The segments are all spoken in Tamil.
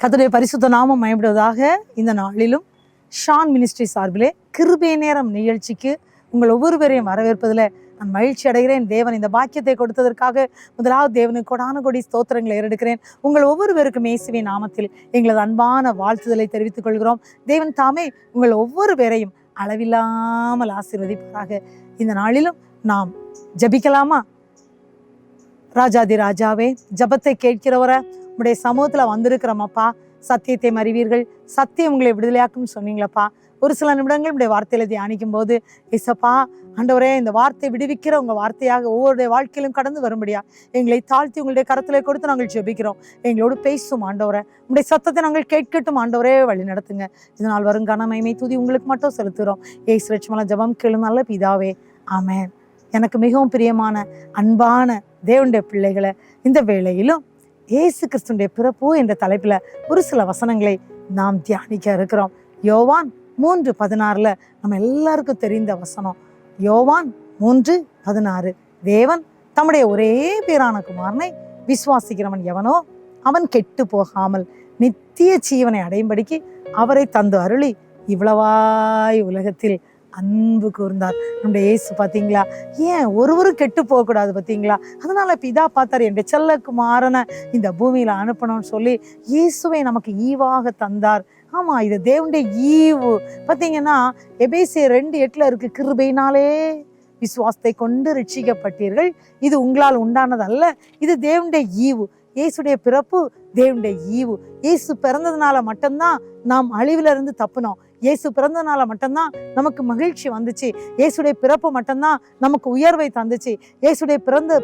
கர்த்தருடைய பரிசுத்த நாமம் மயப்படுவதாக. இந்த நாளிலும் ஷான் மினிஸ்ட்ரி சார்பிலே கிருபை நேரம் நிகழ்ச்சிக்கு உங்கள் ஒவ்வொருவரையும் வரவேற்பதில் நான் மகிழ்ச்சி அடைகிறேன். தேவன் இந்த பாக்கியத்தை கொடுத்ததற்காக முதலாவது தேவனுக்கு கொடான கொடி ஸ்தோத்திரங்களை ஏறெடுக்கிறேன். உங்கள் ஒவ்வொருவருக்கும் இயேசுவின் நாமத்தில் எங்களது அன்பான வாழ்த்துதலை தெரிவித்துக் கொள்கிறோம். தேவன் தாமே உங்கள் ஒவ்வொரு பேரையும் அளவில்லாமல் ஆசீர்வதிப்பாராக. இந்த நாளிலும் நாம் ஜபிக்கலாமா? ராஜாதி ராஜாவே, ஜபத்தை கேட்கிறவரை உங்களுடைய சமூகத்தில் வந்திருக்கிறோமப்பா. சத்தியத்தை அறிவீர்கள், சத்தியம் உங்களை விடுதலையாக்கும்னு சொன்னீங்களப்பா. ஒரு சில நிமிடங்கள் உங்களுடைய வார்த்தையில தியானிக்கும் போது இசப்பா ஆண்டவரே, இந்த வார்த்தை விடுவிக்கிற உங்கள் வார்த்தையாக ஒவ்வொருடைய வாழ்க்கையிலும் கடந்து வரும்படியா எங்களை தாழ்த்தி உங்களுடைய கரத்திலே கொடுத்து நாங்கள் ஜெபிக்கிறோம். எங்களோடு பேசும் ஆண்டவரை, உங்களுடைய சத்தத்தை நாங்கள் கேட்கட்டும் ஆண்டவரே, வழி நடத்துங்க. இதனால் வரும் கனமகிமை துதி உங்களுக்கு மட்டும் செலுத்துகிறோம். ஏசு ரட்சமல ஜெபம் கேளும் நல்ல பிதாவே, ஆமென். எனக்கு மிகவும் பிரியமான அன்பான தேவனுடைய பிள்ளைகளை, இந்த வேளையிலும் இயேசு கிறிஸ்துடைய பிறப்பு என்ற தலைப்பில் ஒரு சில வசனங்களை நாம் தியானிக்க இருக்கிறோம். யோவான் 3:16 நம்ம எல்லாருக்கும் தெரிந்த வசனம். யோவான் 3:16, தேவன் தம்முடைய ஒரே பேரான குமாரனை விசுவாசிக்கிறவன் எவனோ அவன் கெட்டு போகாமல் நித்திய ஜீவனை அடையும்படிக்கு அவரை தந்து அருளி இவ்வளவாய் உலகத்தில் அன்பு கூர்ந்தார். நம்முடைய இயேசு பார்த்தீங்களா, ஏன் ஒருவரும் கெட்டு போகக்கூடாது பார்த்தீங்களா? அதனால பிதா பார்த்தார், என்னுடைய செல்ல குமாரனை இந்த பூமியில அனுப்பணும்னு சொல்லி இயேசுவை நமக்கு ஈவாக தந்தார். ஆமா, இது தேவனுடைய ஈவு. பார்த்தீங்கன்னா எபேசியர் 2:8 இருக்கு, கிருபையினாலே விசுவாசத்தை கொண்டு ரட்சிக்கப்பட்டீர்கள், இது உங்களால் உண்டானதல்ல, இது தேவனுடைய ஈவு. இயேசுடைய பிறப்பு தேவனுடைய ஈவு. இயேசு பிறந்ததுனால மட்டும்தான் நாம் அழிவிலிருந்து தப்புனோம். இயேசு பிறந்ததுனால மட்டும்தான் நமக்கு மகிழ்ச்சி வந்துச்சு. இயேசுடைய பிறப்பு மட்டும்தான் நமக்கு உயர்வை தந்துச்சு. இயேசுடைய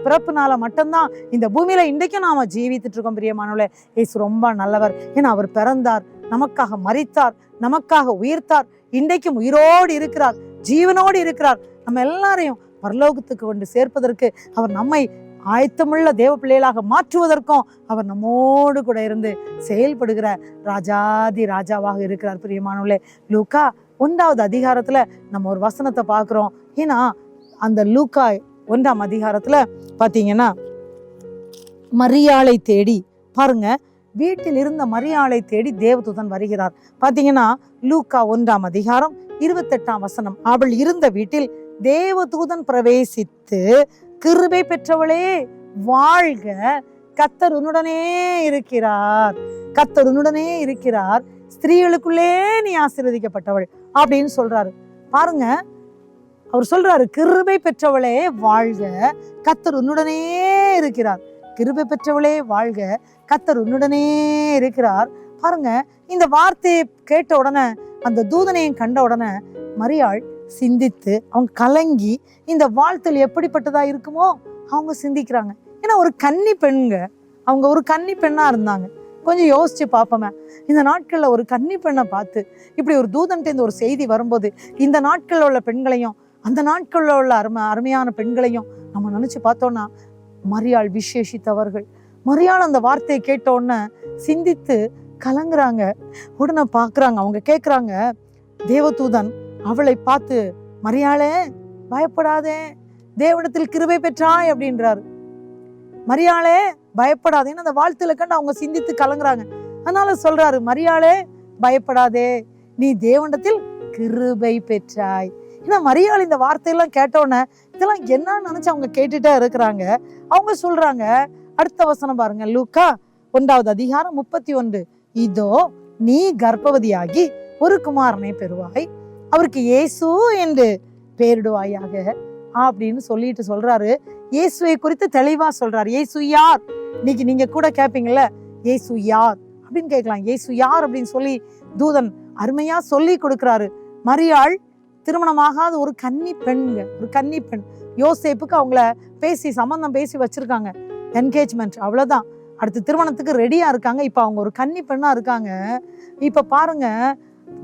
பிறப்புனால மட்டும்தான் இந்த பூமியில இன்றைக்கும் நாம ஜீவித்துட்டு இருக்கோம். பிரியமானவர்களே, இயேசு ரொம்ப நல்லவர். ஏன்னா அவர் பிறந்தார், நமக்காக மரித்தார், நமக்காக உயிர்த்தார், இன்றைக்கும் உயிரோடு இருக்கிறார், ஜீவனோடு இருக்கிறார். நம்ம எல்லாரையும் பரலோகத்துக்கு கொண்டு சேர்ப்பதற்கு, அவர் நம்மை ஆயத்தமுள்ள தேவ பிள்ளைகளாக மாற்றுவதற்கும் அவர் நம்மோடு கூட இருந்து செயல்படுகிற ராஜாதி ராஜாவாக இருக்கிறார். பிரியமானவர்களே, லூக்கா 1வது அதிகாரத்துல நம்ம ஒரு வசனத்தை பார்க்கிறோம். ஏன்னா அந்த லூக்கா 1ஆம் அதிகாரத்துல பாத்தீங்கன்னா மரியாளை தேடி பாருங்க, வீட்டில் இருந்த மரியாளை தேடி தேவதூதன் வருகிறார். பாத்தீங்கன்னா லூக்கா 1ஆம் அதிகாரம் 28ஆம் வசனம், அவள் இருந்த வீட்டில் தேவதூதன் பிரவேசித்து, கிருபை பெற்றவளே வாழ்க, கர்த்தர் உன்னுடனே இருக்கிறார், கர்த்தர் உன்னுடனே இருக்கிறார், ஸ்திரீகளுக்குள்ளே நீ ஆசீர்வதிக்கப்பட்டவள் அப்படின்னு சொல்றாரு. பாருங்க, அவர் சொல்றாரு, கிருபை பெற்றவளே வாழ்க, கர்த்தர் உன்னுடனே இருக்கிறார், கிருபை பெற்றவளே வாழ்க, கர்த்தர் உன்னுடனே இருக்கிறார். பாருங்க, இந்த வார்த்தையை கேட்ட உடனே, அந்த தூதனையும் கண்ட உடனே மரியாள் சிந்தித்து, அவங்க கலங்கி, இந்த வாழ்த்தல் எப்படிப்பட்டதா இருக்குமோ அவங்க சிந்திக்கிறாங்க. ஏன்னா ஒரு கன்னி பெண்ங்க, அவங்க ஒரு கன்னி பெண்ணா இருந்தாங்க. கொஞ்சம் யோசிச்சு பார்ப்போமே, இந்த நாட்கள்ல ஒரு கன்னி பெண்ணை பார்த்து இப்படி ஒரு தூதன்ட்டு இந்த ஒரு செய்தி வரும்போது, இந்த நாட்கள்ல உள்ள பெண்களையும் அந்த நாட்கள்ல உள்ள அருமையான பெண்களையும் நம்ம நினைச்சு பார்த்தோம்னா மரியாள் விசேஷித்தவர்கள். மரியாள் அந்த வார்த்தையை கேட்ட உடனே சிந்தித்து கலங்குறாங்க. உடனே பாக்குறாங்க, அவங்க கேட்குறாங்க, தேவதூதன் அவளை பார்த்து, மரியாளே பயப்படாதே, தேவனிடத்தில் கிருபை பெற்றாய் அப்படின்றாரு. மரியாளே பயப்படாதேன்னு அந்த வாழ்த்துல கண்டு அவங்க சிந்தித்து கலங்குறாங்க. அதனால சொல்றாரு, மரியாளே பயப்படாதே, நீ தேவனிடத்தில் கிருபை பெற்றாய். ஏன்னா மரியாள் இந்த வார்த்தையெல்லாம் கேட்டோன்னே இதெல்லாம் என்னன்னு நினைச்சு அவங்க கேட்டுட்டே இருக்கிறாங்க. அவங்க சொல்றாங்க, அடுத்த வசனம் பாருங்க, லூக்கா 1வது அதிகாரம் 31, இதோ நீ கர்ப்பவதியாகி ஒரு குமாரனை பெறுவாய், அவருக்கு இயேசு என்று பெயரிடுவாயாக அப்படின்னு சொல்லிட்டு சொல்றாரு. இயேசுவை குறித்து தெளிவா சொல்றாரு. இயேசு யார்? இன்னைக்கு நீங்க கூட கேட்பீங்கல்ல, இயேசு யார் அப்படின்னு கேட்கலாம். இயேசு யார் அப்படின்னு சொல்லி தூதன் அருமையா சொல்லி கொடுக்கிறாரு. மரியாள் திருமணமாகாத ஒரு கன்னி பெண்ங்க, ஒரு கன்னி பெண். யோசேப்புக்கு அவங்கள சம்பந்தம் பேசி வச்சிருக்காங்க, என்கேஜ்மெண்ட், அவ்வளவுதான். அடுத்து திருமணத்துக்கு ரெடியா இருக்காங்க. இப்ப அவங்க ஒரு கன்னி பெண்ணா இருக்காங்க. இப்ப பாருங்க,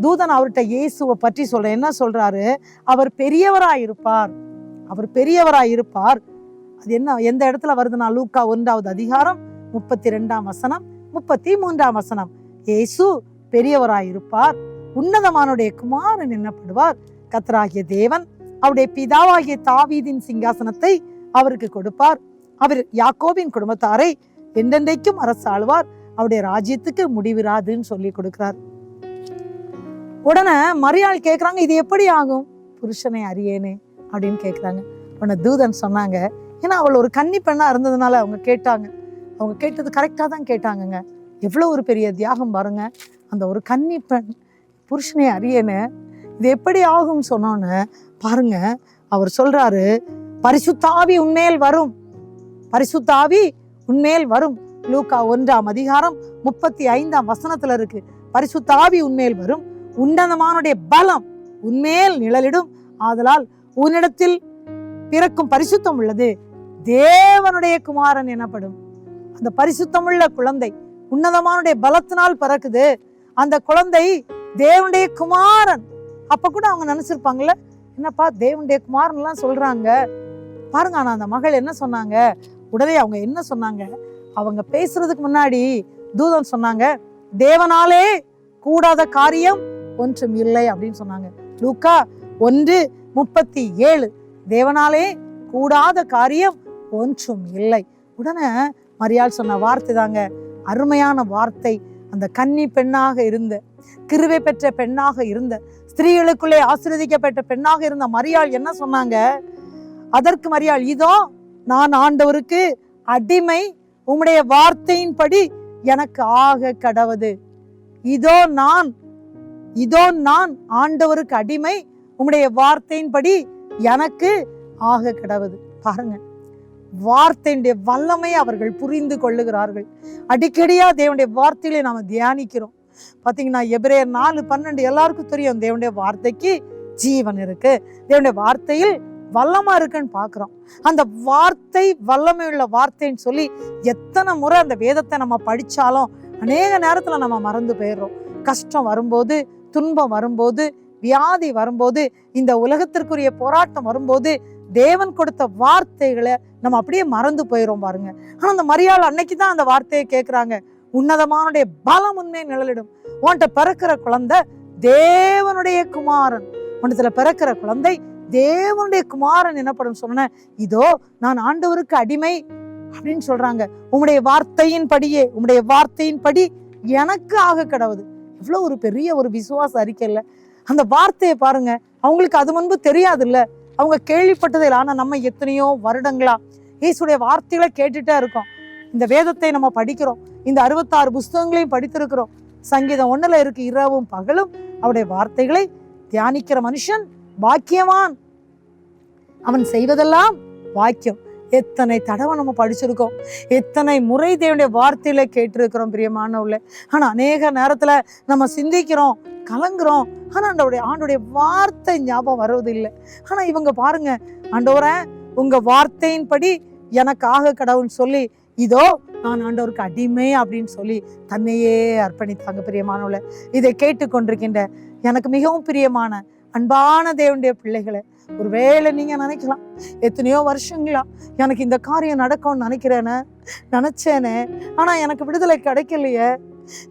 தூதன் அவர்கிட்ட இயேசுவை பற்றி சொல்ற என்ன சொல்றாரு, அவர் பெரியவராய் இருப்பார், அவர் பெரியவராய் இருப்பார். அது என்ன, எந்த இடத்துல வருதுன்னா லூக்கா 1வது அதிகாரம் 32ஆம் வசனம் 33ஆம் வசனம், இயேசு பெரியவராய் இருப்பார், உன்னதமானுடைய குமாரன் என்னப்படுவார், கர்த்தராகிய தேவன் அவருடைய பிதாவாகிய தாவீதின் சிங்காசனத்தை அவருக்கு கொடுப்பார், அவர் யாக்கோபின் குடும்பத்தாரை என்றென்றைக்கும் அரசாளுவார், அவருடைய ராஜ்யத்துக்கு முடிவிராதுன்னு சொல்லி கொடுக்கிறார். உடனே மரியாள் கேட்குறாங்க, இது எப்படி ஆகும், புருஷனை அறியேனே அப்படின்னு கேட்குறாங்க. உடனே தூதன் சொன்னாங்க, ஏன்னா அவள் ஒரு கன்னி பெண்ணா இருந்ததுனால அவங்க கேட்டாங்க. அவங்க கேட்டது கரெக்டாக தான் கேட்டாங்கங்க. எவ்வளோ ஒரு பெரிய தியாகம் பாருங்க. அந்த ஒரு கன்னி பெண் புருஷனை அறியேன்னு இது எப்படி ஆகும் சொன்னோன்னு பாருங்க, அவர் சொல்றாரு, பரிசுத்தாவி உன்மேல் வரும், பரிசுத்தாவி உன்மேல் வரும். லூக்கா 1:35 இருக்கு. பரிசுத்தாவி உன்மேல் வரும், உன்னதமானுடைய பலம் உன்மேல் நிழலிடும், ஆதலால் உன்னிடத்தில் பிறக்கும் பரிசுத்தம் உள்ளது தேவனுடைய குமாரன் எனப்படும். அந்த பரிசுத்தமுள்ள குழந்தை உன்னதமானுடைய பலத்தினால் பிறக்குது. அந்த குழந்தை தேவனுடைய குமாரன். அப்ப கூட அவங்க நினைச்சிருப்பாங்கல்ல, என்னப்பா தேவனுடைய குமாரன் எல்லாம் சொல்றாங்க பாருங்க. ஆனா அந்த மகள் என்ன சொன்னாங்க, உடனே அவங்க என்ன சொன்னாங்க, அவங்க பேசுறதுக்கு முன்னாடி தூதன் சொன்னாங்க, தேவனாலே கூடாத காரியம் ஒன்றும் இல்லை அப்படின்னு சொன்னாங்க. லூக்கா 1:37 தேவனாலே கூடாத காரியம் ஒன்றும் இல்லை. உடனே மரியாள் சொன்ன வார்த்தை தாங்க அருமையான வார்த்தை. அந்த கன்னி பெண்ணாக இருந்த, கிருபை பெற்ற பெண்ணாக இருந்த, ஸ்திரீகளுக்குள்ளே ஆசீர்வதிக்கப்பட்ட பெண்ணாக இருந்த மரியாள் என்ன சொன்னாங்க, அதற்கு மரியாள், இதோ நான் ஆண்டவருக்கு அடிமை, உம்முடைய வார்த்தையின்படி எனக்கு ஆக கடவது. இதோ நான் ஆண்டவருக்கு அடிமை, உம்முடைய வார்த்தையின்படி எனக்கு ஆக கடவது. பாருங்க, வார்த்தையுடைய வல்லமை அவர்கள் புரிந்து கொள்ளுகிறார்கள். அடிக்கடியா தேவனுடைய வார்த்தையிலே நாம தியானிக்கிறோம். பாத்தீங்கன்னா எபிரேயர் 4:12 எல்லாருக்கும் தெரியும், தேவனுடைய வார்த்தைக்கு ஜீவன் இருக்கு, தேவனுடைய வார்த்தையில் வல்லமா இருக்குன்னு பாக்குறோம். அந்த வார்த்தை வல்லமை உள்ள வார்த்தைன்னு சொல்லி எத்தனை முறை அந்த வேதத்தை நம்ம படிச்சாலும் அநேக நேரத்துல நம்ம மறந்து போயிடுறோம். கஷ்டம் வரும்போது, துன்பம் வரும்போது, வியாதி வரும்போது, இந்த உலகத்திற்குரிய போராட்டம் வரும்போது தேவன் கொடுத்த வார்த்தைகளை நம்ம அப்படியே மறந்து போயிடும் பாருங்க. ஆனா அந்த மரியாள் அன்னைக்குதான் அந்த வார்த்தையை கேட்கிறாங்க, உன்னதமானுடைய பலம் உண்மை நிழலிடும், உன்கிட்ட பிறக்கிற குழந்தை தேவனுடைய குமாரன், உன்னத்துல பிறக்கிற குழந்தை தேவனுடைய குமாரன் எனப்படும். சொன்ன, இதோ நான் ஆண்டவருக்கு அடிமை அப்படின்னு சொல்றாங்க, உம்முடைய வார்த்தையின்படி எனக்கு ஆக கடவுது. இவ்வளவு ஒரு பெரிய ஒரு விசுவாச அறிக்கை இல்ல. அந்த வார்த்தையை பாருங்க, அவங்களுக்கு அது முன்பு தெரியாது இல்ல, அவங்க கேள்விப்பட்டதே இல்லை. ஆனா நம்ம எத்தனையோ வருடங்களா இயேசுடைய வார்த்தைகளை கேட்டுட்டே இருக்கோம். இந்த வேதத்தை நம்ம படிக்கிறோம், இந்த 66 புஸ்தகங்களையும் படித்திருக்கிறோம். சங்கீதம் 1 இருக்கு, இரவும் பகலும் அவருடைய வார்த்தைகளை தியானிக்கிற மனுஷன் பாக்கியவான், அவன் செய்வதெல்லாம் வாக்கியம். எத்தனை தடவை நம்ம படிச்சிருக்கோம், எத்தனை முறை தேவனுடைய வார்த்தையில கேட்டிருக்கிறோம் பிரியமானவர்களே. ஆனா அநேக நேரத்துல நம்ம சிந்திக்கிறோம், கலங்குறோம், ஆனா ஆண்டோடைய வார்த்தை ஞாபகம் வருவது இல்லை. ஆனா இவங்க பாருங்க, ஆண்டவரே உங்க வார்த்தையின்படி எனக்காக கடவுள்னு சொல்லி, இதோ நான் ஆண்டவருக்கு அடிமை அப்படின்னு சொல்லி தன்னையே அர்ப்பணித்தாங்க பிரியமானவர்களே. இதை கேட்டுக்கொண்டிருக்கின்ற எனக்கு மிகவும் பிரியமான அன்பான தேவனுடைய பிள்ளைகளை, ஒருவேளை நீங்க நினைக்கலாம், எத்தனையோ வருஷங்களா எனக்கு இந்த காரியம் நடக்கும்னு நினைச்சேனே, ஆனா எனக்கு விடுதலை கிடைக்கலையே,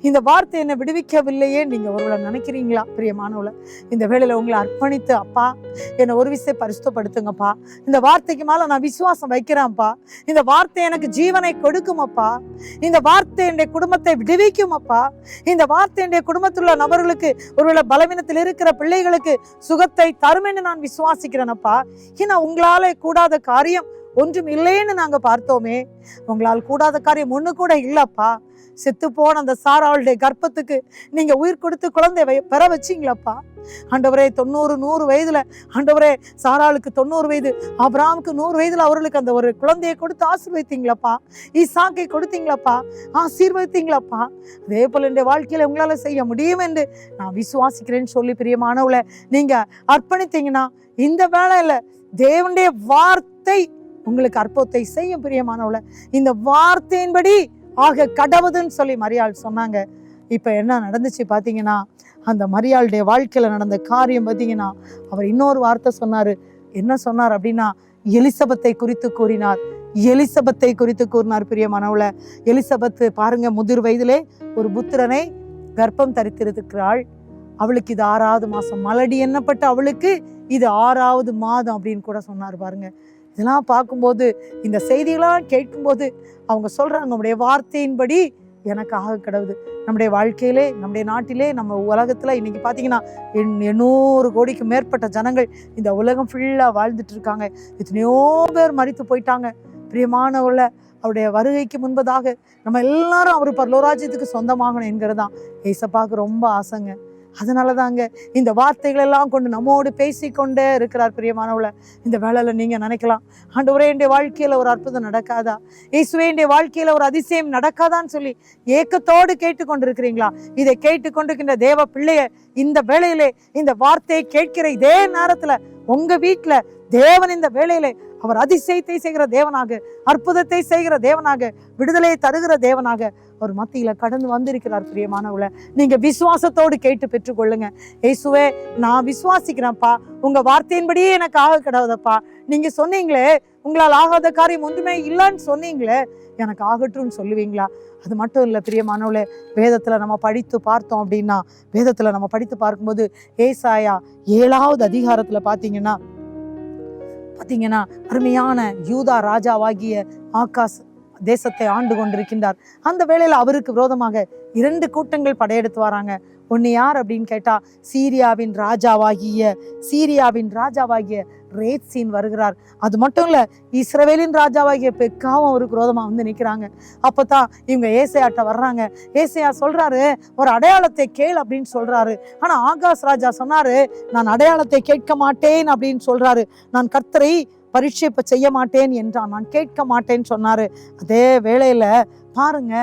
இந்த வார்த்தை என்னை விடுவிக்கவில்லையே நீங்க ஒருவேளை நினைக்கிறீங்களா பிரியமானவள? இந்த வேளையில உங்களை அர்ப்பணித்து, அப்பா என்னை ஒரு விஷயம் பரிசுத்தப்படுத்துங்கப்பா, இந்த வார்த்தைக்கு மேல நான் விசுவாசம் வைக்கிறேன்ப்பா, இந்த வார்த்தை எனக்கு ஜீவனை கொடுக்குமப்பா, இந்த வார்த்தை என்னுடைய குடும்பத்தை விடுவிக்குமப்பா, இந்த வார்த்தை என்னுடைய குடும்பத்தில் உள்ள நபர்களுக்கு, ஒருவேளை பலவீனத்தில் இருக்கிற பிள்ளைகளுக்கு சுகத்தை தரும் என்று நான் விசுவாசிக்கிறேனப்பா. ஏன்னா உங்களால கூடாத காரியம் ஒன்றும் இல்லைன்னு நாங்க பார்த்தோமே, உங்களால் கூடாத காரியம் ஒண்ணு கூட இல்லப்பா. செத்து போன அந்த சாராளுடைய கர்ப்பத்துக்கு நீங்க உயிர் கொடுத்து குழந்தை பெற வச்சிங்களப்பா. ஆண்டவரே 100 வயதுல, ஆண்டவரே சாராளுக்கு 90 வயது, ஆபிரகாமுக்கு 100 வயதுல அவர்களுக்கு அந்த ஒரு குழந்தையை கொடுத்து ஆசீர்வதித்தீங்களப்பா, ஈசாக்கை கொடுத்தீங்களப்பா, ஆசீர்வதித்தீங்களப்பா. அதே போல என்னுடைய வாழ்க்கையில உங்களால செய்ய முடியும் என்று நான் விசுவாசிக்கிறேன்னு சொல்லி பிரியமானவளை நீங்க அர்ப்பணித்தீங்கன்னா, இந்த வேளையில தேவனுடைய வார்த்தை உங்களுக்கு அற்புதத்தை செய்யும் பிரியமானவளை. இந்த வார்த்தையின்படி ஆக கடவுதுன்னு சொல்லி மரியாள் சொன்னாங்க. இப்ப என்ன நடந்துச்சு பாத்தீங்கன்னா, அந்த மரியாளுடைய வாழ்க்கையில நடந்த காரியம் பாத்தீங்கன்னா, அவர் இன்னொரு வார்த்தை சொன்னாரு. என்ன சொன்னார் அப்படின்னா, எலிசபெத்தை குறித்து கூறினார் பிரியமானவளை. எலிசபெத் பாருங்க, முதிர் வயதிலே ஒரு புத்திரனை கர்ப்பம் தரித்திருக்கிறாள். அவளுக்கு இது 6வது மாசம், மலடி எண்ணப்பட்ட அவளுக்கு இது 6வது மாதம் அப்படின்னு கூட சொன்னார் பாருங்க. இதெல்லாம் பார்க்கும்போது, இந்த செய்திகளாம் கேட்கும்போது அவங்க சொல்றாங்க, உங்களுடைய வார்த்தையின்படி எனக்காக கிடவுது. நம்முடைய வாழ்க்கையிலே, நம்முடைய நாட்டிலே, நம்ம உலகத்துல இன்னைக்கு பாத்தீங்கன்னா 800 கோடிக்கு மேற்பட்ட ஜனங்கள் இந்த உலகம் ஃபுல்லா வாழ்ந்துட்டு இருக்காங்க. எத்தனையோ பேர் மரித்து போயிட்டாங்க. பிரியமானவர்கள, அவருடைய வருகைக்கு முன்பதாக நம்ம எல்லாரும் அவர் பரலோராஜ்யத்துக்கு சொந்தமாகணும் என்கிறதான் ஏசப்பாவுக்கு ரொம்ப ஆசைங்க. அதனாலதாங்க இந்த வார்த்தைகள் எல்லாம் கொண்டு நம்மோடு பேசிக்கொண்டே இருக்கிறார். பிரியமானவள, இந்த வேளையில நீங்க நினைக்கலாம், ஆண்டவரே என்னுடைய வாழ்க்கையில ஒரு அற்புதம் நடக்காதா, இயேசுவே என்னுடைய வாழ்க்கையில ஒரு அதிசயம் நடக்காதான்னு சொல்லி ஏக்கத்தோடு கேட்டுக்கொண்டு இருக்கிறீங்களா? இதை கேட்டுக்கொண்டிருக்கின்ற தேவ பிள்ளைய, இந்த வேளையிலே இந்த வார்த்தையை கேட்கிற இதே நேரத்துல உங்க வீட்டுல தேவன் இந்த வேளையிலே அவர் அதிசயத்தை செய்கிற தேவனாக, அற்புதத்தை செய்கிற தேவனாக, விடுதலையை தருகிற தேவனாக அவர் மத்தியில கடந்து வந்திருக்கிறார். பிரியமானவள, நீங்க விசுவாசத்தோடு கேட்டு பெற்றுக்கொள்ளுங்க. இயேசுவே, நான் விசுவாசிக்கிறேன்ப்பா, உங்க வார்த்தையின்படியே எனக்கு ஆக கிடவுதப்பா. நீங்க சொன்னீங்களே உங்களால் ஆகாத காரியம் ஒன்றுமே இல்லைன்னு சொன்னீங்களே, எனக்கு ஆகட்டும்னு சொல்லுவீங்களா? அது மட்டும் இல்லை பிரியமானவளே, வேதத்துல நம்ம படித்து பார்த்தோம் அப்படின்னா, வேதத்துல நம்ம படித்து பார்க்கும்போது ஏசாயா 7வது அதிகாரத்துல பாத்தீங்கன்னா அருமையான யூதா ராஜாவாகிய ஆகாஸ் தேசத்தை ஆண்டு கொண்டிருக்கின்றார். அந்த வேளையில அவருக்கு விரோதமாக 2 கூட்டங்கள் படையெடுத்து வராங்க. ஒன்னு யார் அப்படின்னு கேட்டா, சீரியாவின் ராஜாவாகிய ரேத்சீன் வருகிறார். அது மட்டும் இல்ல, இஸ்ரவேலின் ராஜாவாகிய பெக்காவும் அவருக்கு விரோதமா வந்து நிக்கிறாங்க. அப்பதான் இவங்க ஏசாயாட்ட வர்றாங்க. ஏசாயா சொல்றாரு, ஒரு அடையாளத்தை கேள் அப்படின்னு சொல்றாரு. ஆனா ஆகாஸ் ராஜா சொன்னாரு, நான் அடையாளத்தை கேட்க மாட்டேன் அப்படின்னு சொல்றாரு. நான் கர்த்தரை பரீட்சை செய்ய மாட்டேன் என்றான், நான் கேட்க மாட்டேன்னு சொன்னாரு. அதே வேளையில பாருங்க,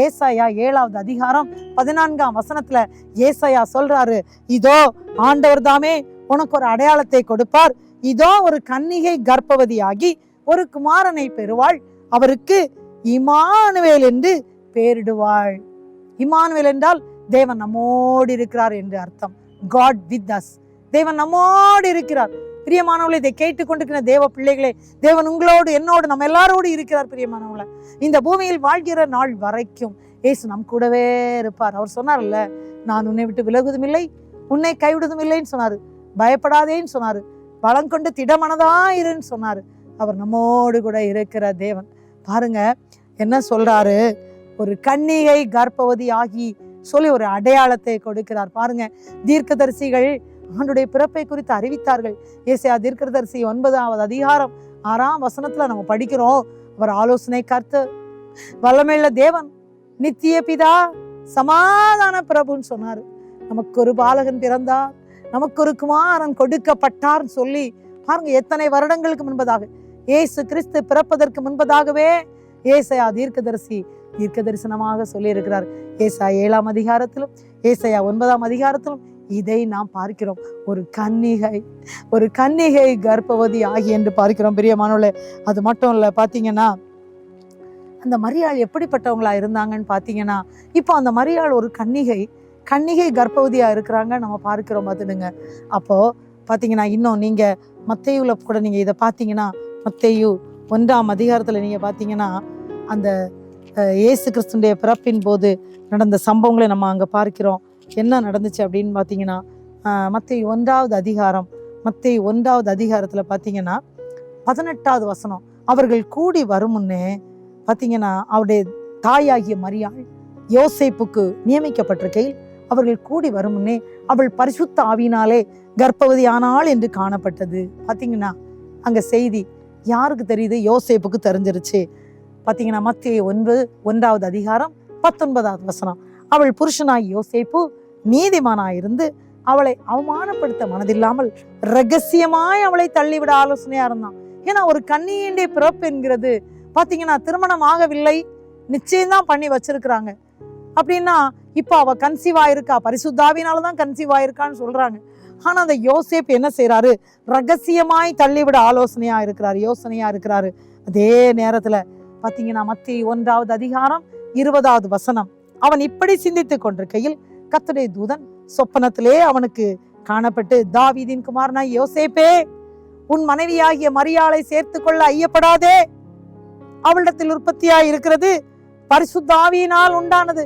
ஏசாயா 7வது அதிகாரம் 14ஆம் வசனத்துல ஏசாயா சொல்றாரு, இதோ ஆண்டவர் தாமே உனக்கு ஒரு அடையாளத்தை கொடுப்பார். இதோ ஒரு கன்னிகை கர்ப்பவதியாகி ஒரு குமாரனை பெறுவாள், அவருக்கு இம்மானுவேல் என்று பெயரிடுவாள். இம்மானுவேல் என்றால் தேவன் நம்மோடு இருக்கிறார் என்று அர்த்தம். காட் வித் அஸ், தேவன் நம்மோடு இருக்கிறார். பிரியமானவர்களே, இதை கேட்டுக்கொண்டிருக்கிற தேவ பிள்ளைகளே, தேவன் உங்களோடு என்னோடு நம்ம எல்லாரோடு இருக்கிறார். பிரியமானவங்கள, இந்த பூமியில் வாழ்கிற நாள் வரைக்கும் இயேசு நம் கூடவே இருப்பார். அவர் சொன்னார்ல, நான் உன்னை விட்டு விலகுவதும் இல்லை, உன்னை கைவிடுவதும் இல்லைன்னு சொன்னாரு. பயப்படாதேன்னு சொன்னாரு. பலம் கொண்டு திடமனதாயிருன்னு சொன்னாரு. அவர் நம்மோடு கூட இருக்கிற தேவன். பாருங்க என்ன சொல்றாரு, ஒரு கன்னிகை கர்ப்பவதி ஆகி சொல்லி ஒரு அடையாளத்தை கொடுக்கிறார். பாருங்க, தீர்க்கதரிசிகள் ஆண்டுடைய பிறப்பை குறித்து அறிவித்தார்கள். ஏசாயா தீர்க்கதரிசி 9வது அதிகாரம் 6ஆம் வசனத்துல நம்ம படிக்கிறோம், அவர் ஆலோசனை கர்த்தர், வல்லமையுள்ள தேவன், நித்திய பிதா, சமாதான பிரபுன்னு சொன்னாரு. நமக்கு ஒரு பாலகன் பிறந்தார், நமக்கு ஒரு குமாரன் கொடுக்கப்பட்டார் சொல்லி பாருங்க, எத்தனை வருடங்களுக்கு முன்பதாக, இயேசு கிறிஸ்து பிறப்பதற்கு முன்பதாகவே ஏசாயா தீர்க்க தரிசனமாக சொல்லி இருக்கிறார். ஏசாயா 7ஆம் அதிகாரத்திலும் ஏசாயா 9ஆம் அதிகாரத்திலும் இதை நாம் பார்க்கிறோம். ஒரு கன்னிகை கர்ப்பவதி ஆகி என்று பார்க்கிறோம். பிரியமானவர்களே, அது மட்டும் இல்ல, பாத்தீங்கன்னா அந்த மரியாள் எப்படிப்பட்டவங்களா இருந்தாங்கன்னு பாத்தீங்கன்னா, இப்போ அந்த மரியாள் ஒரு கன்னிகை கர்ப்பவதியா இருக்கிறாங்க நம்ம பார்க்கிறோம். பார்த்துடுங்க. அப்போ பாத்தீங்கன்னா, இன்னும் நீங்க மத்தேயுல கூட நீங்க இதை பாத்தீங்கன்னா, மத்தேயு 1ஆம் அதிகாரத்துல நீங்க பாத்தீங்கன்னா, அந்த இயேசு கிறிஸ்துடைய பிறப்பின் போது நடந்த சம்பவங்களை நம்ம அங்க பார்க்கிறோம். என்ன நடந்துச்சு அப்படின்னு பார்த்தீங்கன்னா, மத்தேயு 1வது அதிகாரத்தில் பார்த்தீங்கன்னா 18வது வசனம், அவர்கள் கூடி வரும் முன்னே பார்த்தீங்கன்னா, அவருடைய தாயாகிய மரியாள் யோசேப்புக்கு நியமிக்கப்பட்டிருக்கையில் அவர்கள் கூடி வரும் முன்னே அவள் பரிசுத்த ஆவியினாலே கர்ப்பவதி ஆனாள் என்று காணப்பட்டது. பார்த்தீங்கன்னா அங்க செய்தி யாருக்கு தெரியுது? யோசேப்புக்கு தெரிஞ்சிருச்சு. பார்த்தீங்கன்னா மத்தேயு 1வது அதிகாரம் 19வது வசனம், அவள் புருஷனாய் யோசேப்பு நீதிமானாயிருந்து அவளை அவமானப்படுத்த மனதில்லாமல் ரகசியமாய் அவளை தள்ளிவிட ஆலோசனையா இருந்தான். ஏன்னா ஒரு கன்னியுடைய பிறப்பு என்கிறது பாத்தீங்கன்னா திருமணம் ஆகவில்லை, நிச்சயம்தான் பண்ணி வச்சிருக்கிறாங்க. அப்படின்னா இப்ப அவ கன்சீவ் ஆயிருக்கா, பரிசுத்தாவினாலதான் கன்சீவ் ஆயிருக்கான்னு சொல்றாங்க. ஆனா அந்த யோசேப்பு என்ன செய்யறாரு? ரகசியமாய் தள்ளிவிட யோசனையா இருக்கிறாரு. அதே நேரத்துல பாத்தீங்கன்னா மத்தேயு 1வது அதிகாரம் 20வது வசனம், அவன் இப்படி சிந்தித்துக் கொண்டிருக்கையில் கர்த்தருடைய தூதன் சொப்பனத்திலே அவனுக்கு காணப்பட்டு, தாவீதின் குமாரனாய் யோசேப்பே, உன் மனைவியாகிய மரியாளை சேர்த்து கொள்ள ஐயப்படாதே, அவளிடத்தில் உற்பத்தியாய் இருக்கிறது பரிசுத்த ஆவியினால் உண்டானது,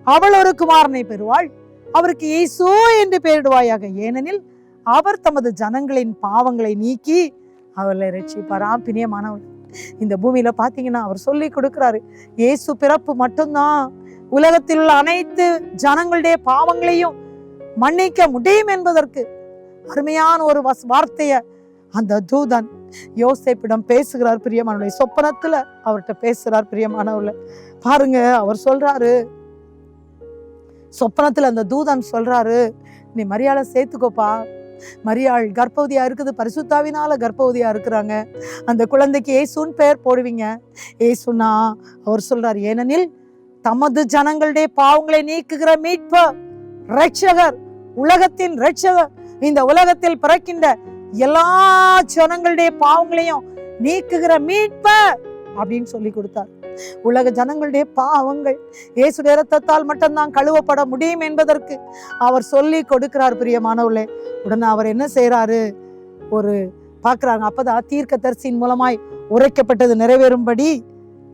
அவள் ஒரு குமாரனை பெறுவாள், அவருக்கு இயேசு என்று பெயரிடுவாயாக, ஏனெனில் அவர் தமது ஜனங்களின் பாவங்களை நீக்கி அவளை ரட்சிப்பாராம். பிரியமானவள், இந்த பூமியில பாத்தீங்கன்னா அவர் சொல்லி கொடுக்கிறாரு, இயேசு பிறப்பு மட்டும்தான் உலகத்தில் உள்ள அனைத்து ஜனங்களுடைய பாவங்களையும் மன்னிக்க முடியும் என்பதற்கு அருமையான ஒரு வார்த்தைய அந்த தூதன் யோசேப்பிடம் பேசுகிறார் பிரியமானவர்களே. சொப்பனத்துல அவர்கிட்ட பேசுறார் பிரியமானவர்களே. பாருங்க, அவர் சொல்றாரு, சொப்பனத்துல அந்த தூதன் சொல்றாரு, நீ மரியாளை சேர்த்துக்கோப்பா. மரியாள் கர்ப்பவதியா இருக்குது, பரிசுத்தாவினால கர்ப்பவதியா இருக்கிறாங்க. அந்த குழந்தைக்கு ஏசுன்னு பெயர் போடுவீங்க. ஏசுனா அவர் சொல்றார், ஏனெனில் தமது ஜனங்களுடைய பாவங்களை நீக்குகிற மீட்பர், இரட்சகர், உலகத்தின் இரட்சகர். இந்த உலகத்தில் பிறக்கின்ற எல்லா ஜனங்களுடைய பாவங்களையும் நீக்குகிற மீட்பர் அப்படின்னு சொல்லி கொடுத்தார். உலக ஜனங்களுடைய பாவங்கள் இயேசுடைய இரத்தத்தால் மட்டும்தான் கழுவப்பட முடியும் என்பதற்கு அவர் சொல்லி கொடுக்கிறார் பிரியமானவர்களே. உடனே அவர் என்ன செய்யறாரு, ஒரு பாக்குறாங்க. அப்பதான் தீர்க்கதரிசியின் மூலமாய் உரைக்கப்பட்டது நிறைவேறும்படி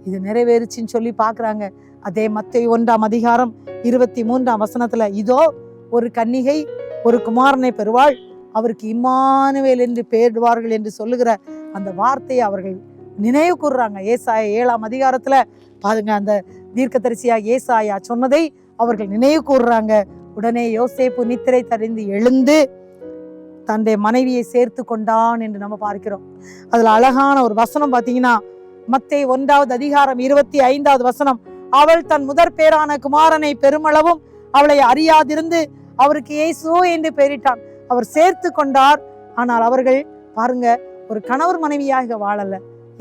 இது நிறைவேறுச்சின்னு சொல்லி பாக்குறாங்க. அதே மத்தேயு 1:23 இதோ ஒரு கன்னிகை ஒரு குமாரனை பெறுவாள், அவருக்கு இம்மானுவேல் என்று பெயரிடுவார்கள் என்று சொல்லுகிற அந்த வார்த்தையை அவர்கள் நினைவு கூறுறாங்க. ஏசாயா 7 பாருங்க, அந்த தீர்க்கதரிசியா ஏசாயா சொன்னதை அவர்கள் நினைவு கூறுறாங்க. உடனே யோசேப்பு நித்திரை தரிந்து எழுந்து தன்னுடைய மனைவியை சேர்த்து கொண்டான் என்று நம்ம பார்க்கிறோம். அதுல அழகான ஒரு வசனம் பாத்தீங்கன்னா, மத்தேயு 1:25 அவள் தன் முதற் பேரான குமாரனை பெருமளவும் அவளை அறியாதிருந்து அவருக்கு இயேசு என்று பெயரிட்டான். அவர் சேர்த்து கொண்டார். ஆனால் அவர்கள் பாருங்க, ஒரு கணவர் மனைவியாக வாழல.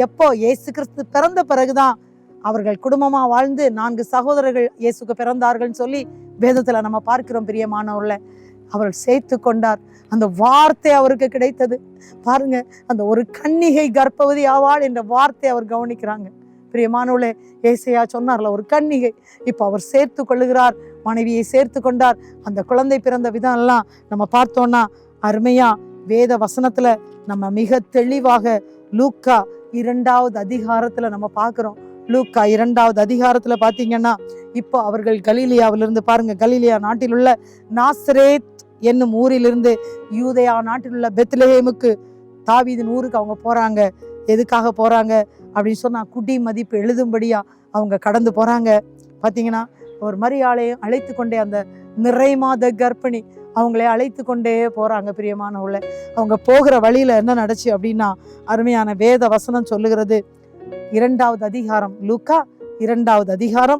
எப்போ இயேசு கிறிஸ்து பிறந்த பிறகுதான் அவர்கள் குடும்பமா வாழ்ந்து 4 சகோதரர்கள் இயேசுக்கு பிறந்தார்கள் சொல்லி வேதத்துல நம்ம பார்க்கிறோம் பிரியமானவர்களே. அவர்கள் சேர்த்து கொண்டார். அந்த வார்த்தை அவருக்கு கிடைத்தது. பாருங்க, அந்த ஒரு கன்னிகை கர்ப்பவதி ஆவாள் என்ற வார்த்தை அவர் கவனிக்கிறாங்க பிரியமானவர்களே. ஏசாயா சொன்னார்ல, ஒரு கன்னிகை. இப்ப அவர் சேர்த்து கொள்ளுகிறார், மனைவியை சேர்த்து கொண்டார். அந்த குழந்தை பிறந்த விதம் எல்லாம் நம்ம பார்த்தோம்னா அருமையா வேத வசனத்துல நம்ம மிக தெளிவாக லூக்கா 2 நம்ம பார்க்கிறோம். லூக்கா 2 பாத்தீங்கன்னா, இப்போ அவர்கள் கலிலியாவிலிருந்து பாருங்க, கலிலியா நாட்டில் உள்ள நாசரேத் என்னும் ஊரிலிருந்து யூதேயா நாட்டில் உள்ள பெத்லஹேமுக்கு தாவீதின் ஊருக்கு அவங்க போறாங்க. எதுக்காக போறாங்க அப்படின்னு சொன்னா, குடி மதிப்பு எழுதும்படியா அவங்க கடந்து போறாங்க. பாத்தீங்கன்னா, ஒரு மரியாளையும் அழைத்து கொண்டே அந்த நிறை மாத கர்ப்பிணி அவங்களே அழைத்து கொண்டே போறாங்க பிரியமானவர்களே. அவங்க போகிற வழியில என்ன நடச்சு அப்படின்னா, அருமையான வேத வசனம் சொல்லுகிறது. 2 லூக்கா 2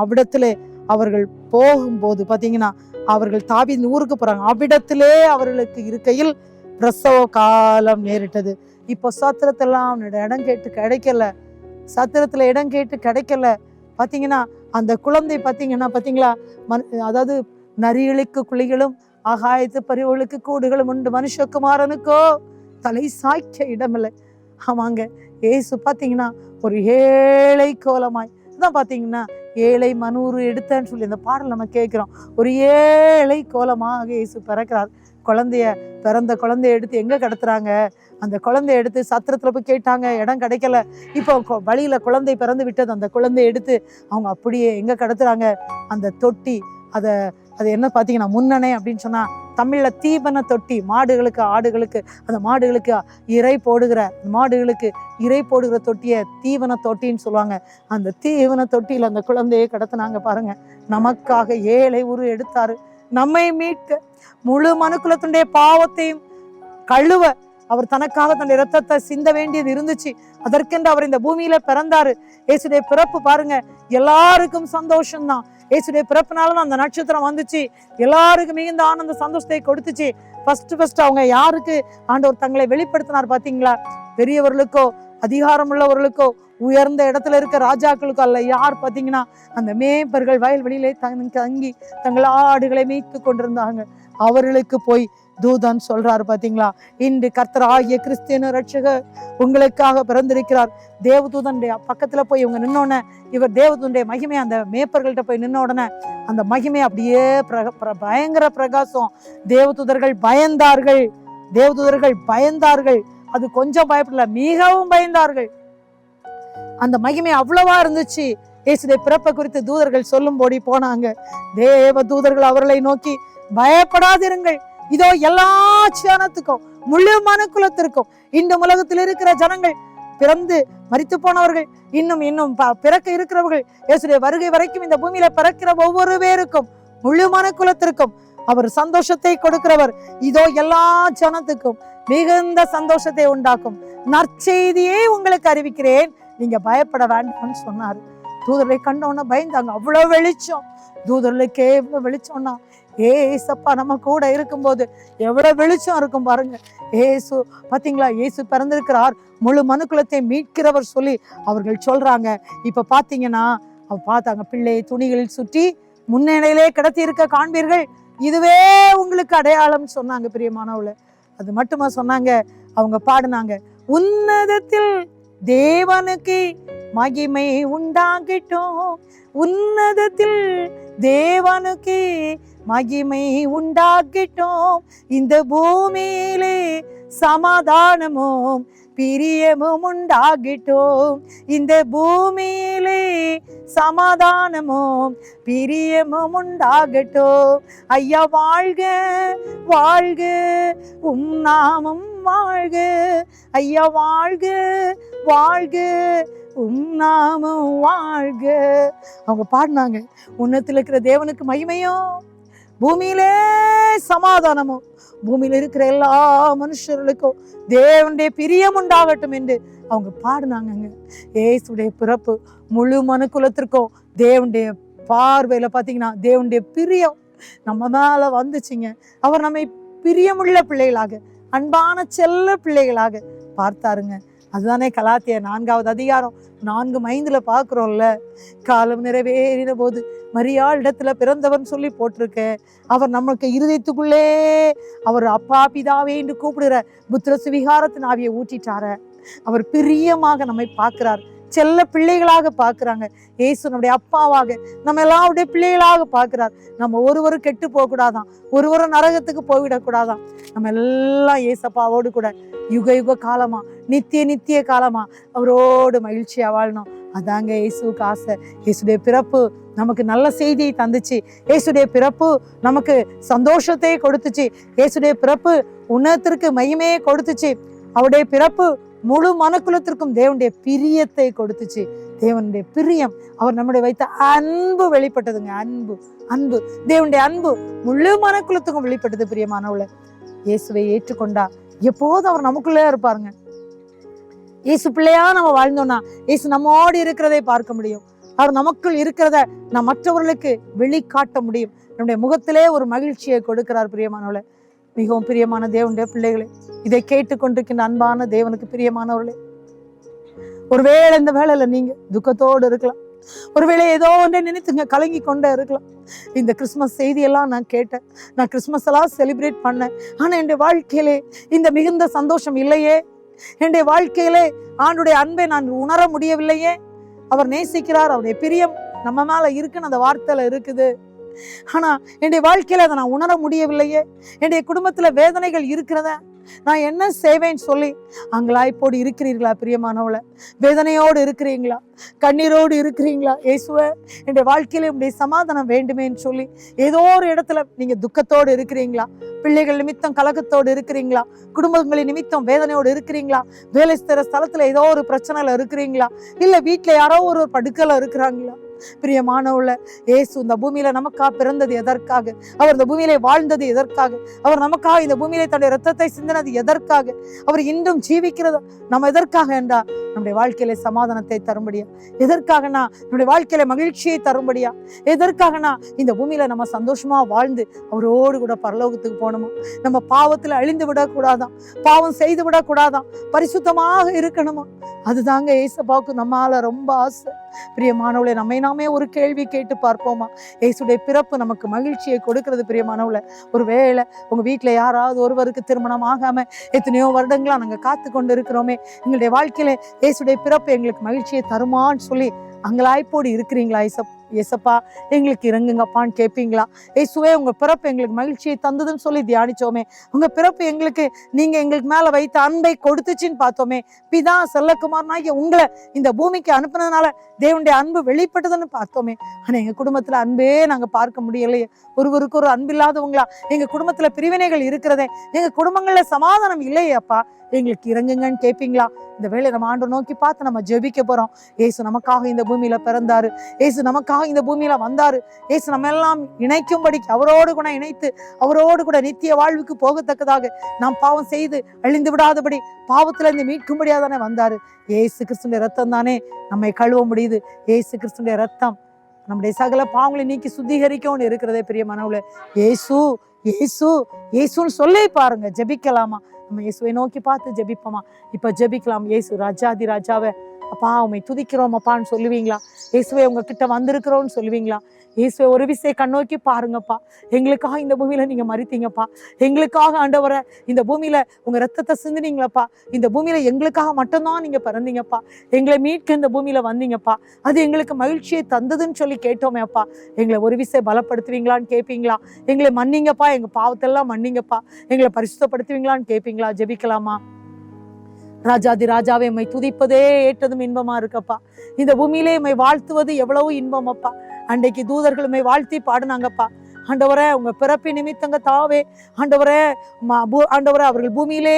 அவ்விடத்திலே அவர்கள் போகும்போது பாத்தீங்கன்னா, அவர்கள் தாவீதின் ஊருக்கு போறாங்க. அவ்விடத்திலே அவர்களுக்கு இருக்கையில் பிரசவ காலம் நேரிட்டது. இப்போ சத்திரத்தெல்லாம் இடம் கேட்டு கிடைக்கல, சத்திரத்துல இடம் கேட்டு கிடைக்கல. பாத்தீங்கன்னா, அந்த குழந்தை பாத்தீங்களா, அதாவது நரிகளுக்கு குழிகளும் ஆகாயத்து பறிவுகளுக்கு கூடுகளும் உண்டு, மனுஷகுமாரனுக்கோ தலை சாய்க்க இடமில்லை. ஆமாங்க, ஏசு பாத்தீங்கன்னா ஒரு ஏழை கோலமாய் தான் பாத்தீங்கன்னா, ஏழை மனூறு எடுத்தேன்னு சொல்லி இந்த பாடல் நம்ம கேட்கிறோம். ஒரு ஏழை கோலமாக இயேசு பிறக்கிறார். பிறந்த குழந்தைய எடுத்து எங்க கடத்துறாங்க? அந்த குழந்தைய எடுத்து சத்திரத்துல போய் கேட்டாங்க, இடம் கிடைக்கல. இப்போ வழியில குழந்தை பிறந்து விட்டது. அந்த குழந்தைய எடுத்து அவங்க அப்படியே எங்க கடத்துறாங்க? அந்த தொட்டி, அது என்ன பாத்தீங்கன்னா முன்னணை அப்படின்னு சொன்னா தமிழ்ல தீவன தொட்டி. மாடுகளுக்கு ஆடுகளுக்கு அந்த மாடுகளுக்கு இறை போடுகிற தொட்டியை தீவன தொட்டின்னு சொல்லுவாங்க. அந்த தீவன தொட்டியில அந்த குழந்தையை கடத்தினாங்க. பாருங்க, நமக்காக ஏழை உரு எடுத்தாரு, நம்மை மீட்க, முழு மனுக்குலத்துடைய பாவத்தையும் கழுவ அவர் தனக்காக தன்னுடைய இரத்தத்தை சிந்த வேண்டியது இருந்துச்சு. அதற்கென்று அவர் இந்த பூமியில பிறந்தாரு. இயேசுடைய பிறப்பு பாருங்க, எல்லாருக்கும் சந்தோஷம்தான். இயேசுடைய பிறப்புனால அந்த நட்சத்திரம் வந்துச்சு, எல்லாருக்கும் மிகுந்த ஆனந்த சந்தோஷத்தை கொடுத்துச்சு. ஃபர்ஸ்ட் அவங்க யாருக்கு ஆண்டவர் தங்களை வெளிப்படுத்தினார் பாத்தீங்களா? பெரியவர்களுக்கோ அதிகாரம் உள்ளவர்களுக்கோ உயர்ந்த இடத்துல இருக்க ராஜாக்களுக்கோ அல்ல. யார் பாத்தீங்கன்னா, அந்த மேய்ப்பர்கள் வயல்வெளியிலே தங்கி தங்கள் ஆடுகளை மேய்த்து கொண்டிருந்தாங்க. அவர்களுக்கு போய் தூதன் சொல்றாரு பாத்தீங்களா, இன்று கர்த்தர் ஆகிய கிறிஸ்தியன் ரட்சகர் உங்களுக்காக பிறந்திருக்கிறார். தேவதூதனுடைய பக்கத்துல போய் இவங்க நின்னோடனே, இவர் தேவதூதனுடைய மகிமை அந்த மேய்ப்பர்கள்ட்ட போய் நின்ன உடனே அந்த மகிமை அப்படியே பயங்கர பிரகாசம். தேவதூதர்கள் பயந்தார்கள். அது கொஞ்சம் பயப்படல, மிகவும் பயந்தார்கள். அந்த மகிமை அவ்வளவா இருந்துச்சு. இயேசுடைய பிறப்பை குறித்து தூதர்கள் சொல்லும்போடி போனாங்க. தேவ தூதர்கள் அவர்களை நோக்கி, பயப்படாதிருங்கள், இதோ எல்லா ஜனத்துக்கும் முழு மனுக்குலத்திற்கும் இந்த உலகத்தில் இருக்கிற ஜனங்கள் பிறந்து மரித்து போனவர்கள், இன்னும் பிறக்க இருக்கிறவர்கள், இயேசுடைய வருகை வரைக்கும் இந்த பூமியில பிறக்கிற ஒவ்வொரு பேருக்கும், முழு மனுக்குலத்திற்கும் அவர் சந்தோஷத்தை கொடுக்கிறவர். இதோ எல்லா ஜனத்துக்கும் மிகுந்த சந்தோஷத்தை உண்டாக்கும் நற்செய்தியை உங்களுக்கு அறிவிக்கிறேன், நீங்க பயப்பட வேண்டாம்னு சொன்னாரு. தூதர்களை கண்டோன்னா பயந்தாங்க. அவ்வளவு வெளிச்சம், தூதர்களுக்கே எவ்வளவு வெளிச்சம்னா, ஏசப்பா நம்ம கூட இருக்கும்போது எவ்வளவு வெளிச்சம் இருக்கும் பாருங்க. ஏசு பாத்தீங்களா, ஏசு பிறந்திருக்கிறார், முழு மனுக்குலத்தை மீட்கிறவர் சொல்லி அவர்கள் சொல்றாங்க. இப்ப பாத்தீங்கன்னா பார்த்தாங்க, பிள்ளையை துணிகளில் சுற்றி முன்னிலையிலே கிடத்தி இருக்க காண்பீர்கள், இதுவே உங்களுக்கு அடையாளம் சொன்னாங்க பிரியமானவள. அது மட்டுமா சொன்னாங்க, அவங்க பாடினாங்க, உன்னதத்தில் தேவனுக்கு மகிமை உண்டாகிட்டோம், உன்னதத்தில் தேவனுக்கு மகிமை உண்டாகிட்டோம், இந்த பூமியிலே சமாதானமும் பிரியமும் உண்டாகிட்டோம், இந்த பூமியிலே சமாதானமும் பிரியமும் உண்டாகட்டும். ஐயா வாழ்க வாழ்க நாமம் வாழ்க, ஐயா வாழ்க வாழ்க நாமம் வாழ்க. அவங்க பாடினாங்க, உன்னத்தில் இருக்கிற தேவனுக்கு மகிமையும் பூமியிலே சமாதானமும், பூமியில இருக்கிற எல்லா மனுஷர்களுக்கும் தேவனுடைய பிரியம் உண்டாகட்டும் என்று அவங்க பாடினாங்க. ஏசுடைய பிறப்பு முழு மனுக்குலத்திற்கும் தேவனுடைய பார்வையில பாத்தீங்கன்னா தேவனுடைய பிரியம் நம்ம மேல வந்துச்சுங்க. அவர் நம்மை பிரியமுள்ள பிள்ளைகளாக, அன்பான செல்ல பிள்ளைகளாக பார்த்தாருங்க. அதுதானே கலாத்தியர் 4வது அதிகாரம் 4:5 பார்க்கிறோம்ல, காலம் நிறைவேறின போது மரியாள் இடத்துல பிறந்தவன் சொல்லி போட்டிருக்க, அவர் நமக்கு இருதயத்துக்குள்ளே அவர் அப்பா பிதாவே என்று கூப்பிடுற புத்திர சுவிகாரத்தின் ஆவியை ஊற்றிட்டார. அவர் பிரியமாக நம்மை பார்க்கிறார், செல்ல பிள்ளைகளாக பார்க்கிறாங்க. ஏசு நம்முடைய அப்பாவாக நம்ம எல்லாருடைய பிள்ளைகளாக பார்க்கிறார். நம்ம ஒருவரும் கெட்டு போக கூடாதான், ஒருவரும் நரகத்துக்கு போய்விடக்கூடாதான். நம்ம எல்லாம் ஏசப்பாவோடு கூட யுக யுக காலமா, நித்திய காலமா அவரோடு மகிழ்ச்சியா வாழணும். அதாங்க இயேசுக்கு ஆசை. இயேசுடைய பிறப்பு நமக்கு நல்ல செய்தியை தந்துச்சு, இயேசுடைய பிறப்பு நமக்கு சந்தோஷத்தை கொடுத்துச்சு, இயேசுடைய பிறப்பு உன்னதத்திற்கு மகிமையை கொடுத்துச்சு, அவருடைய பிறப்பு முழு மனுக்குலத்திற்கும் தேவனுடைய பிரியத்தை கொடுத்துச்சு. தேவனுடைய பிரியம், அவர் நம்முடைய வைத்த அன்பு வெளிப்பட்டதுங்க. அன்பு தேவனுடைய அன்பு முழு மனுக்குலத்துக்கும் வெளிப்பட்டது. பிரியமானவள, இயேசுவை ஏற்றுக்கொண்டா எப்போதும் அவர் நமக்குள்ளே இருப்பாருங்க. இயேசு பிள்ளையா நம்ம வாழ்ந்தோம்னா இயேசு நம்மோடு இருக்கிறதை பார்க்க முடியும். அவர் நமக்குள் இருக்கிறத நாம் மற்றவர்களுக்கு வெளிக்காட்ட முடியும். நம்முடைய முகத்திலே ஒரு மகிழ்ச்சியை கொடுக்கிறார். பிரியமானவளே, மிகவும் பிரியமான தேவனுடைய பிள்ளைகளே, இதை கேட்டுக்கொண்டிருக்கின்ற அன்பான தேவனுக்கு பிரியமானவர்களே, ஒருவேளை இந்த வேளையில நீங்க துக்கத்தோடு இருக்கலாம், ஒருவேளை ஏதோ ஒன்றை நினைத்துங்க கலங்கி கொண்டே இருக்கலாம். இந்த கிறிஸ்துமஸ் செய்தியெல்லாம் நான் கேட்டேன், நான் கிறிஸ்துமஸ் எல்லாம் செலிப்ரேட் பண்ணேன், ஆனா என்னுடைய வாழ்க்கையிலே இந்த மிகுந்த சந்தோஷம் இல்லையே, என்னுடைய வாழ்க்கையிலே ஆண்டுடைய அன்பை நான் உணர முடியவில்லையே. அவர் நேசிக்கிறார், அவருடைய பிரியம் நம்ம மேல இருக்குன்னு அந்த வார்த்தையில இருக்குது. ஆனா என்னுடைய வாழ்க்கையில அதை நான் உணர முடியவில்லையே, என்னுடைய குடும்பத்துல வேதனைகள் இருக்கிறத நான் என்ன செய்வேன்னு சொல்லி அங்கலாய்ப்போடு இருக்கிறீர்களா? பிரியமானவள, வேதனையோடு இருக்கிறீங்களா? கண்ணீரோடு இருக்கிறீங்களா? இயேசுவே, என்னுடைய வாழ்க்கையில உடைய சமாதானம் வேண்டுமேன்னு சொல்லி ஏதோ ஒரு இடத்துல நீங்க துக்கத்தோடு இருக்கிறீங்களா? பிள்ளைகள் நிமித்தம் கலக்கத்தோடு இருக்கிறீங்களா? குடும்பங்களின் நிமித்தம் வேதனையோடு இருக்கிறீங்களா? வேலை செய்கிற ஸ்தலத்துல ஏதோ ஒரு பிரச்சனையில இருக்கிறீங்களா? இல்ல வீட்டுல யாரோ ஒரு படுக்கல இருக்கிறாங்களா? பிரியமானவள, இயேசு இந்த பூமியில நமக்கா பிறந்தது எதற்காக? அவர் இந்த பூமியிலே வாழ்ந்தது எதற்காக? அவர் நமக்காக இந்த பூமியிலே தன்னுடைய ரத்தத்தை சிந்தினது எதற்காக? அவர் இன்றும் ஜீவிக்கிறது நம்ம எதற்காக என்றா? நம்முடைய வாழ்க்கையில சமாதானத்தை தரும்படியா? எதற்காகனா நம்முடைய வாழ்க்கையில மகிழ்ச்சியை தரும்படியா? எதற்காகனா இந்த பூமியில நம்ம சந்தோஷமா வாழ்ந்து அவரோடு கூட பரலோகத்துக்கு போகணுமா? நம்ம பாவத்துல அழிந்து விடக்கூடாதான், பாவம் செய்து விடக்கூடாதான், பரிசுத்தமாக இருக்கணுமா? அதுதாங்க ஏசப்பாவுக்கு நம்மால ரொம்ப ஆசை. பிரியமானவளே, நம்மை நாமே ஒரு கேள்வி கேட்டு பார்ப்போமா? இயேசுடைய பிறப்பு நமக்கு மகிழ்ச்சியை கொடுக்கிறது. பிரியமானவளே, ஒருவேளை உங்க வீட்டுல யாராவது ஒருவருக்கு திருமணம் ஆகாம எத்தனையோ வருடங்களா நாங்க காத்து கொண்டு இருக்கிறோமே, எங்களுடைய வாழ்க்கையில இயேசுடைய பிறப்பு எங்களுக்கு மகிழ்ச்சியை தருமான்னு சொல்லி அங்கலாய்ப்போடு இருக்கிறீங்களா? ஏசப்பா எங்களுக்கு இறங்குங்கப்பான்னு கேட்பீங்களா? இயேசுவே உங்க பிறப்பு எங்களுக்கு மகிழ்ச்சியை தந்ததுன்னு சொல்லி தியானிச்சோமே. உங்க பிறப்பு எங்களுக்கு நீங்க எங்களுக்கு மேல வைத்த அன்பை கொடுத்துச்சின்னு பார்த்தோமே. பிதா செல்லக்குமாரனாகிய உங்களை இந்த பூமிக்கு அனுப்புனதுனால தேவனுடைய அன்பு வெளிப்பட்டதுன்னு பார்த்தோமே. ஆனா எங்க குடும்பத்துல அன்பே நாங்க பார்க்க முடியலையே. ஒருவருக்கு ஒரு அன்பு இல்லாதவங்களா எங்க குடும்பத்துல பிரிவினைகள் இருக்கிறதே. எங்க குடும்பங்கள்ல சமாதானம் இல்லையே அப்பா, எங்களுக்கு இறங்குங்கன்னு கேட்பீங்களா? இந்த வேளை நம்ம ஆண்டவரை நோக்கி பார்த்து நம்ம ஜெபிக்க போறோம். இயேசு நமக்காக இந்த பூமியில பிறந்தாரு. இயேசு நமக்காக இந்த பூமியில வந்தாரு. இயேசு நம்ம எல்லாம் இணைக்கும்படிக்கு அவரோடு கூட இணைத்து அவரோடு கூட நித்திய வாழ்வுக்கு போகத்தக்கதாக நாம் பாவம் செய்து அழிந்து விடாதபடி பாவத்துல இருந்து மீட்கும்படியாக தானே வந்தாரு. இயேசு கிறிஸ்துடைய ரத்தம் தானே நம்மை கழுவ முடியுது. இயேசு கிறிஸ்துடைய ரத்தம் நம்முடைய சகல பாவங்களை நீக்கி சுத்திகரிக்கணும்னு இருக்கிறதே பிரியமானவர்களே. இயேசு இயேசு இயேசுன்னு சொல்லி பாருங்க. ஜெபிக்கலாமா? நம்ம இயேசுவை நோக்கி பார்த்து ஜெபிப்போமா? இப்ப ஜெபிக்கலாம். இயேசு ராஜாதி ராஜாவே, அப்பா உம்மை துதிக்கிறோம் அப்பான்னு சொல்லுவீங்களா? இயேசுவே உங்ககிட்ட வந்திருக்கிறோம்னு சொல்லுவீங்களா? இயேசுவை ஒரு விசை கண்ணோக்கி பாருங்கப்பா. எங்களுக்காக இந்த பூமியில நீங்க மரித்தீங்கப்பா. எங்களுக்காக ஆண்டவரை இந்த பூமியில உங்க ரத்தத்தை சிந்தினீங்களப்பா. இந்த பூமியில எங்களுக்காக மட்டும்தான் நீங்க பிறந்தீங்கப்பா. எங்களை மீட்க இந்த பூமியில வந்தீங்கப்பா. அது எங்களுக்கு மகிழ்ச்சியை தந்ததுன்னு சொல்லி கேட்டோமே அப்பா. எங்களை ஒரு விசை பலப்படுத்துவீங்களான்னு கேட்பீங்களா? எங்களை மன்னிங்கப்பா, எங்க பாவத்தெல்லாம் மன்னிங்கப்பா, எங்களை பரிசுத்தப்படுத்துவீங்களான்னு கேட்பீங்களா? ஜெபிக்கலாமா? ராஜாதி ராஜாவே, உம்மை துதிப்பதே ஏற்றதும் இன்பமா இருக்கப்பா. இந்த பூமியிலே உம்மை வாழ்த்துவது எவ்வளவு இன்பம் அப்பா. அன்றைக்கு தூதர்கள் உம்மை வாழ்த்தி பாடுனாங்கப்பா. ஆண்டவரே உங்க பிறப்பு நிமித்தங்க தாவே ஆண்டவரே ஆண்டவரே அவர்கள் பூமியிலே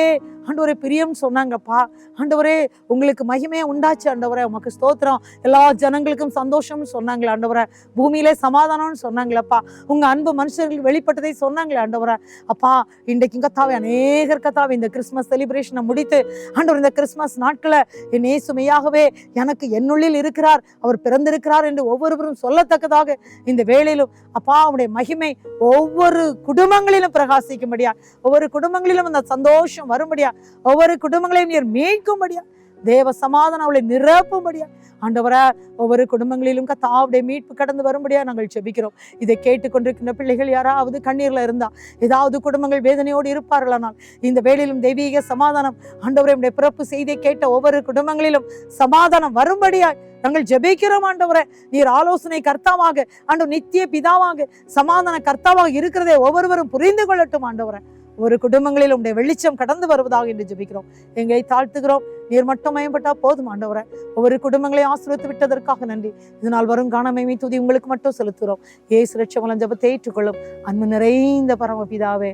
ஆண்டவரே பிரியம் சொன்னாங்கப்பா. ஆண்டவரே உங்களுக்கு மகிமையா உண்டாச்சு ஆண்டவரே, உமக்கு ஸ்தோத்திரம். எல்லா ஜனங்களுக்கும் சந்தோஷம்னு சொன்னாங்களே ஆண்டவரே. பூமியிலே சமாதானம்னு சொன்னாங்களப்பா. உங்க அன்பு மனுஷர்களுக்கு வெளிப்பட்டதை சொன்னாங்களே ஆண்டவரே. அப்பா இன்றைக்கு கத்தாவே அநேகர் கத்தாவே இந்த கிறிஸ்துமஸ் செலிப்ரேஷனை முடித்து ஆண்டவர் இந்த கிறிஸ்துமஸ் நாட்களை என் இயேசுமையாகவே எனக்கு என்னுள்ளில் இருக்கிறார், அவர் பிறந்திருக்கிறார் என்று ஒவ்வொருவரும் சொல்லத்தக்கதாக இந்த வேளையிலும் அப்பா அவருடைய மகிமை ஒவ்வொரு குடும்பங்களிலும் பிரகாசிக்கும்படியா, ஒவ்வொரு குடும்பங்களிலும் அந்த சந்தோஷம் வரும்படியா, ஒவ்வொரு குடும்பங்களையும் நீர் மீட்கும்படியா, தேவ சமாதானம் அவளை நிரப்பும்படியா ஆண்டவரா ஒவ்வொரு குடும்பங்களிலும் கர்த்தாவுடைய மீட்பு கடந்து வரும்படியா நாங்கள் ஜெபிக்கிறோம். இதை கேட்டுக்கொண்டிருக்கின்ற பிள்ளைகள் யாராவது கண்ணீர்ல இருந்தா, ஏதாவது குடும்பங்கள் வேதனையோடு இருப்பார்களானால் இந்த வேளையிலும் தெய்வீக சமாதானம் ஆண்டவரே உம்முடைய பிறப்பு செய்தியை கேட்ட ஒவ்வொரு குடும்பங்களிலும் சமாதானம் வரும்படியா நாங்கள் ஜெபிக்கிறோம். ஆண்டவரே நீர் ஆலோசனை கர்த்தாவாக, ஆண்டவர் நித்திய பிதாவாக, சமாதான கர்த்தாவாக இருக்கிறதே ஒவ்வொருவரும் புரிந்து கொள்ளட்டும். ஆண்டவரே ஒரு குடும்பங்களில் உடைய வெளிச்சம் கடந்து வருவதாக என்று ஜெபிக்கிறோம். எங்களை தாழ்த்துகிறோம். நீர் மட்டும் மயம்பட்டா போதும் ஆண்டவரே. ஒவ்வொரு குடும்பங்களையும் ஆசீர்வதித்து விட்டதற்காக நன்றி. இதனால் வரும் காணமைமை துதி உங்களுக்கு மட்டும் செலுத்துகிறோம். இயேசு இரட்சகன் ஜெபத்தை ஏற்றுக்கொள்ளும் அன்பு நிறைந்த பரமபிதாவே,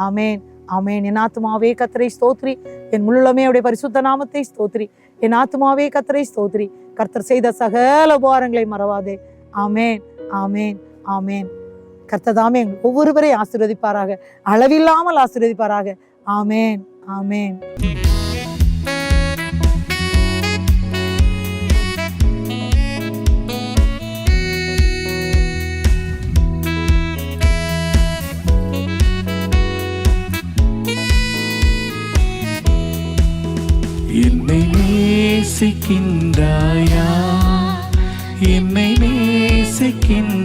ஆமேன் ஆமேன். என் ஆத்துமாவே கர்த்தரை ஸ்தோத்ரி, என் முழுமே அவருடைய பரிசுத்த நாமத்தை ஸ்தோத்ரி. என் ஆத்துமாவே கர்த்தரை ஸ்தோத்ரி, கர்த்தர் செய்த சகல உபகாரங்களை மறவாதே. ஆமேன் ஆமேன் ஆமேன். கர்த்ததாமே ஒவ்வொருவரை ஆசீர்வதிப்பாராக, அளவில்லாமல் ஆசீர்வதிப்பாராக. ஆமேன் ஆமேன். என்னை நேசிக்கின்றாயா, என்னை நேசிக்கின்ற